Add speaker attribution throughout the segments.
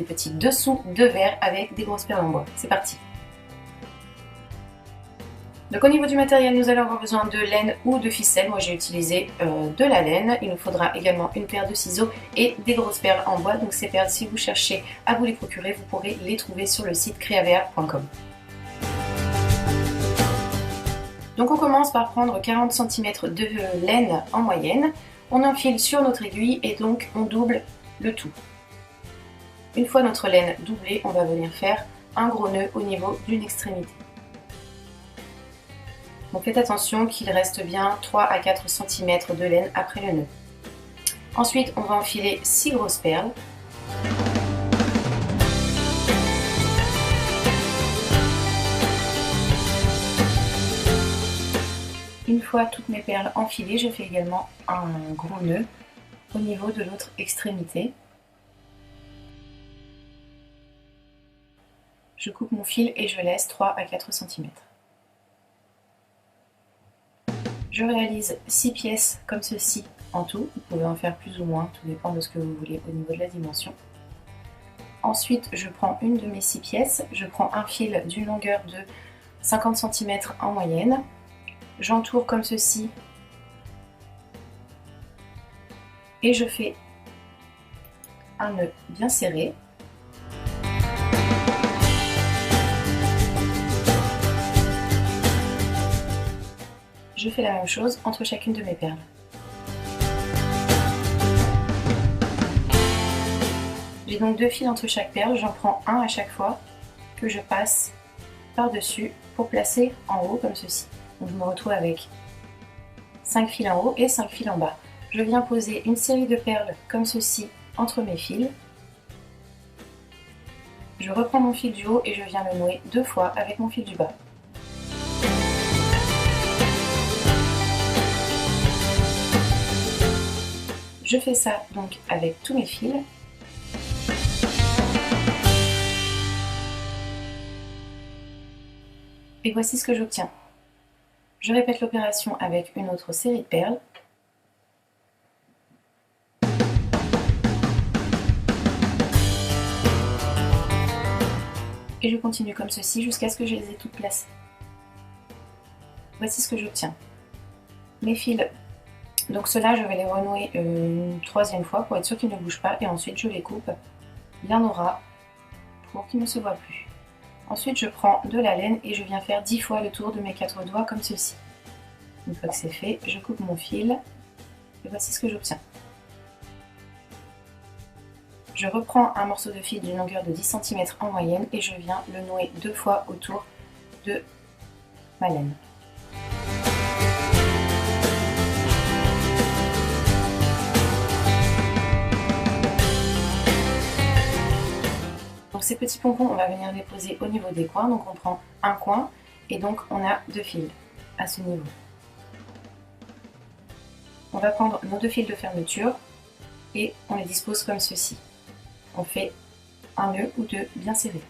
Speaker 1: des petits dessous de verre avec des grosses perles en bois. C'est parti! Donc au niveau du matériel, nous allons avoir besoin de laine ou de ficelle. Moi j'ai utilisé de la laine. Il nous faudra également une paire de ciseaux et des grosses perles en bois. Donc ces perles, si vous cherchez à vous les procurer, vous pourrez les trouver sur le site creavea.com. Donc on commence par prendre 40 cm de laine en moyenne. On enfile sur notre aiguille et donc on double le tout. Une fois notre laine doublée, on va venir faire un gros nœud au niveau d'une extrémité. Donc faites attention qu'il reste bien 3 à 4 cm de laine après le nœud. Ensuite, on va enfiler 6 grosses perles. Une fois toutes mes perles enfilées, je fais également un gros nœud au niveau de l'autre extrémité. Je coupe mon fil et je laisse 3 à 4 cm. Je réalise 6 pièces comme ceci en tout. Vous pouvez en faire plus ou moins, tout dépend de ce que vous voulez au niveau de la dimension. Ensuite, je prends une de mes 6 pièces, je prends un fil d'une longueur de 50 cm en moyenne. J'entoure comme ceci et je fais un nœud bien serré. Je fais la même chose entre chacune de mes perles. J'ai donc 2 fils entre chaque perle, j'en prends un à chaque fois que je passe par-dessus pour placer en haut comme ceci. Donc je me retrouve avec 5 fils en haut et 5 fils en bas. Je viens poser une série de perles comme ceci entre mes fils. Je reprends mon fil du haut et je viens le nouer 2 fois avec mon fil du bas. Je fais ça donc avec tous mes fils. Et voici ce que j'obtiens. Je répète l'opération avec une autre série de perles. Et je continue comme ceci jusqu'à ce que je les ai toutes placées. Voici ce que j'obtiens. Mes fils, donc ceux-là je vais les renouer une 3e fois pour être sûr qu'ils ne bougent pas et ensuite je les coupe bien au ras pour qu'ils ne se voient plus. Ensuite je prends de la laine et je viens faire 10 fois le tour de mes 4 doigts comme ceci. Une fois que c'est fait, je coupe mon fil et voici ce que j'obtiens. Je reprends un morceau de fil d'une longueur de 10 cm en moyenne et je viens le nouer 2 fois autour de ma laine. Donc ces petits pompons, on va venir les poser au niveau des coins. Donc on prend un coin et donc on a 2 fils à ce niveau. On va prendre nos 2 fils de fermeture et on les dispose comme ceci. On fait un nœud ou 2 bien serrés.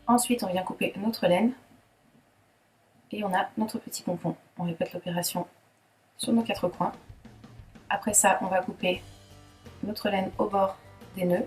Speaker 1: Ensuite, on vient couper notre laine et on a notre petit pompon. On répète l'opération sur nos 4 coins. Après ça, on va couper notre laine au bord des nœuds.